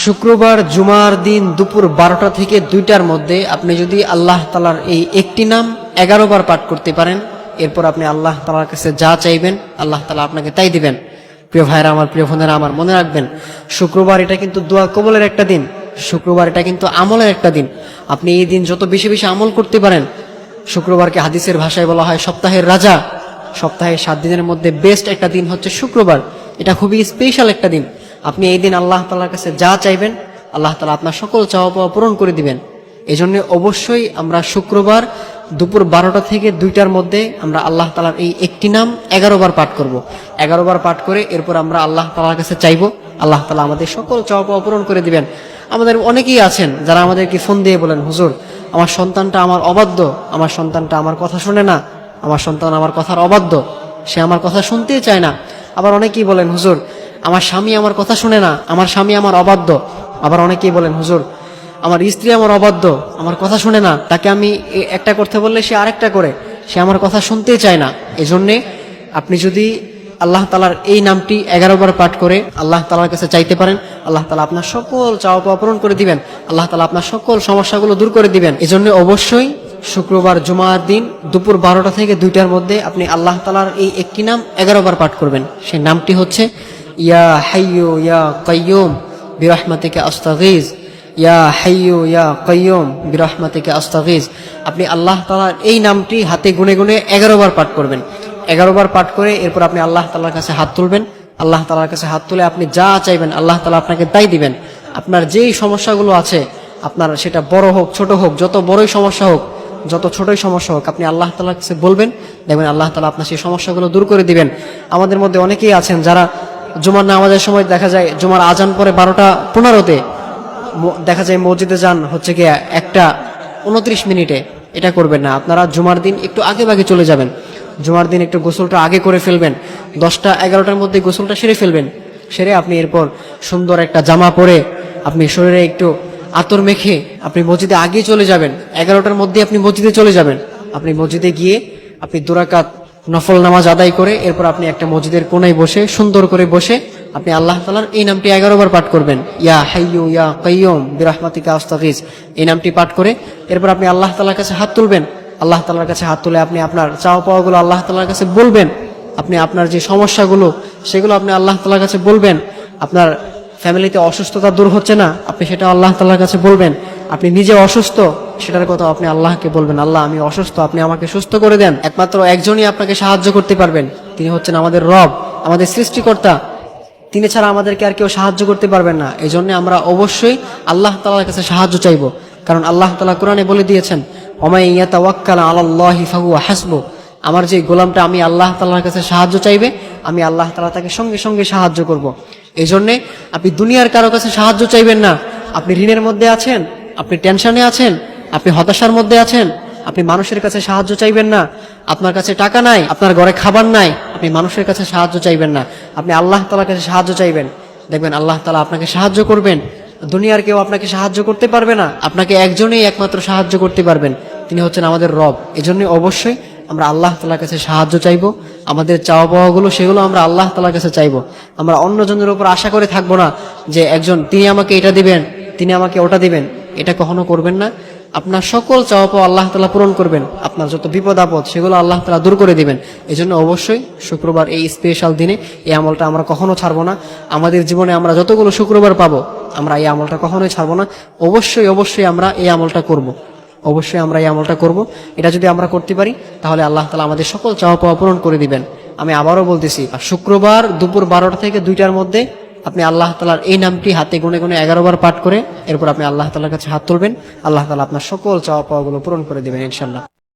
শুক্রবার জুমার দিন দুপুর 12টা থেকে 2টার মধ্যে আপনি যদি আল্লাহ তাআলার এই একটি নাম 11 বার পাঠ করতে পারেন, এরপর আপনি আল্লাহ তাআলার কাছে যা চাইবেন আল্লাহ তাআলা আপনাকে তাই দিবেন। প্রিয় ভাইরা আমার, প্রিয় বোনেরা আমার, মনে রাখবেন শুক্রবার এটা কিন্তু দোয়া কবুলের একটা দিন। শুক্রবার এটা কিন্তু আমলের একটা দিন। আপনি এই দিন যত বেশি বেশি আমল করতে পারেন, শুক্রবারকে হাদিসের ভাষায় বলা হয় সপ্তাহের রাজা। সপ্তাহে 7 দিনের মধ্যে বেস্ট একটা দিন হচ্ছে শুক্রবার। এটা খুবই স্পেশাল একটা দিন। আপনি এই দিন আল্লাহ তাআলার কাছে যা চাইবেন আল্লাহ তাআলা আপনার সকল চাওয়া পাওয়া পূরণ করে দিবেন। এই জন্য অবশ্যই আমরা শুক্রবার দুপুর 12টা থেকে 2টার মধ্যে আমরা আল্লাহ তাআলার এই একটি নাম 11 বার পাঠ করব। 11 বার পাঠ করে এরপর আমরা আল্লাহ তাআলার কাছে চাইবো, আল্লাহ তাআলা আমাদের সকল চাওয়া পাওয়া পূরণ করে দিবেন। আমাদের অনেকেই আছেন যারা আমাদেরকে ফোন দিয়ে বলেন, হুজুর আমার সন্তানটা আমার অবাধ্য, আমার সন্তানটা আমার কথা শুনে না, আমার সন্তান আমার কথার অবাধ্য, সে আমার কথা শুনতেই চায় না। আবার অনেকেই বলেন, হুজুর আমার স্বামী আমার কথা শুনে না, আমার স্বামী আমার অবাধ্য। আবার অনেকেই বলেন, হুজুর আমার স্ত্রী আমার অবাধ্য, আমার কথা শুনে না, তাকে আমি একটা করতে বললে সে আরেকটা করে, সে আমার কথা শুনতেই চায় না। এজন্যে আপনি যদি আল্লাহ তাআলার এই নামটি 11 বার পাঠ করে আল্লাহ তাআলার কাছে চাইতে পারেন, আল্লাহ তাআলা আপনার সকল চাওয়া পাওয়া পূরণ করে দিবেন, আল্লাহ তাআলা আপনার সকল সমস্যাগুলো দূর করে দিবেন। এজন্য অবশ্যই শুক্রবার জুমার দিন দুপুর 12টা থেকে 2টার মধ্যে আপনি আল্লাহ তাআলার এই একটি নাম 11 বার পাঠ করবেন। সেই নামটি হচ্ছে ইয়া হাইয়্যু ইয়া কাইয়্যুম বিরহমাতিকা আস্তাগীজ, ইয়া হাইয়্যু ইয়া কাইয়্যুম বিরহমাতিকা আস্তাগীজ। আপনি আল্লাহ তাআলার এই নামটি হাতে গুনে গুনে 11 বার পাঠ করবেন। 11 বার পাঠ করে এরপর আপনি আল্লাহ তাআলার কাছে হাত তুলবেন। আল্লাহ তাআলার কাছে হাত তুলে আপনি যা চাইবেন আল্লাহ তাআলা আপনাকে তাই দিবেন। আপনার যেই সমস্যাগুলো আছে, আপনার সেটা বড় হোক ছোট হোক, যত বড়ই সমস্যা হোক যত ছোটই সমস্যা হোক, আপনি আল্লাহ তাআলার কাছে বলবেন, দেখবেন আল্লাহ তাআলা আপনার সেই সমস্যাগুলো দূর করে দিবেন। আমাদের মধ্যে অনেকেই আছেন যারা জুমার নামাজের সময় দেখা যায় জুমার আজান পরে 12টা 15-তে দেখা যায় মসজিদে যান হচ্ছে গিয়ে 1:29 মিনিটে। এটা করবেন না। আপনারা জুমার দিন একটু আগে ভাগে চলে যাবেন। জুমার দিন একটু গোসলটা আগে করে ফেলবেন। 10টা 11টার মধ্যে গোসলটা সেরে ফেলবেন। সেরে আপনি এরপর সুন্দর একটা জামা পরে আপনি শরীরে একটু আতর মেখে আপনি মসজিদে আগে চলে যাবেন। 11টার মধ্যে আপনি মসজিদে চলে যাবেন। আপনি মসজিদে গিয়ে আপনি 2 রাকাত নফল নামাজ আদায় করে এরপর আপনি একটা মসজিদের কোণায় বসে সুন্দর করে বসে আপনি আল্লাহ তাআলার এই নামটি 11 বার পাঠ করবেন। ইয়া হাইয়্যু ইয়া কাইয়্যুম বিরহমাতিকা আস্তাগীজ, এই নামটি পাঠ করে এরপর আপনি আল্লাহ তাআলার কাছে হাত তুলবেন। আল্লাহ তাআলার কাছে হাত তুলে আপনি আপনার চাওয়া পাওয়াগুলো আল্লাহ তাআলার কাছে বলবেন। আপনি আপনার যে সমস্যাগুলো সেগুলো আপনি আল্লাহ তাআলার কাছে বলবেন। আপনার ফ্যামিলিতে অসুস্থতা দূর হচ্ছে না, আপনি সেটা আল্লাহ তাআলার কাছে বলবেন। আপনি নিজে অসুস্থ, সেটার কথা আপনি আল্লাহকে বলবেন, আল্লাহ আমি অসুস্থ, আপনি আমাকে সুস্থ করে দেন। একমাত্র একজনই আপনাকে সাহায্য করতে পারবেন, তিনি হচ্ছেন আমাদের রব, আমাদের সৃষ্টিকর্তা। তিনি ছাড়া আমাদেরকে আর কেউ সাহায্য করতে পারবেন না। এই জন্য আমরা অবশ্যই আল্লাহ তাআলার কাছে সাহায্য চাইব। কারণ আল্লাহ তাআলা কোরআনে বলে দিয়েছেন, ওমাই ইয়াতাওয়াক্কাল আলাল্লাহি ফাহুয়া হাসবু। আমার যে গোলামটা আমি আল্লাহ তাআলার কাছে সাহায্য চাইবে, আমি আল্লাহ তাআলা তাকে সঙ্গে সঙ্গে সাহায্য করব। এই জন্যে আপনি দুনিয়ার কারো কাছে সাহায্য চাইবেন না। আপনি ঋণের মধ্যে আছেন, আপনি টেনশনে আছেন, আপনি হতাশার মধ্যে আছেন, আপনি মানুষের কাছে সাহায্য চাইবেন না। আপনার কাছে টাকা নাই, আপনার ঘরে খাবার নাই, আপনি মানুষের কাছে সাহায্য চাইবেন না। আপনি আল্লাহ তাআলার কাছে সাহায্য চাইবেন, দেখবেন আল্লাহ তাআলা আপনাকে সাহায্য করবেন। দুনিয়ার কেউ আপনাকে সাহায্য করতে পারবে না। আপনাকে একজনই একমাত্র সাহায্য করতে পারবেন, তিনি হচ্ছেন আমাদের রব। এজন্য অবশ্যই আমরা আল্লাহ তাআলার কাছে সাহায্য চাইবো। আমাদের চাওয়া পাওয়াগুলো সেগুলো আমরা আল্লাহ তাআলার কাছে চাইবো। আমরা অন্যজনের উপর আশা করে থাকবো না যে একজন তিনি আমাকে এটা দিবেন, তিনি আমাকে ওটা দিবেন। এটা কখনো করবেন না। আপনার সকল চাওয়া পাওয়া আল্লাহ তাআলা পূরণ করবেন। আপনার যত বিপদ আপদ সেগুলো আল্লাহ তাআলা দূর করে দিবেন। এই জন্য অবশ্যই শুক্রবার এই স্পেশাল দিনে এই আমলটা আমরা কখনো ছাড়বো না। আমাদের জীবনে আমরা যতগুলো শুক্রবার পাবো আমরা এই আমলটা কখনোই ছাড়বো না। অবশ্যই অবশ্যই আমরা এই আমলটা করব। অবশ্যই আমরা এই আমলটা করব। এটা যদি আমরা করতে পারি তাহলে আল্লাহ তাআলা আমাদের সকল চাওয়া পাওয়া পূরণ করে দিবেন। আমি আবারও বলতেছি, শুক্রবার দুপুর 12টা থেকে 2টার মধ্যে আপনি আল্লাহ তাআলার এই নামটি হাতে গুনে গুনে 11 বার পাঠ করে এরপর আপনি আল্লাহ তাআলার কাছে হাত তুলবেন। আল্লাহ তাআলা আপনার সকল চাওয়া পাওয়াগুলো পূরণ করে দিবেন ইনশাআল্লাহ।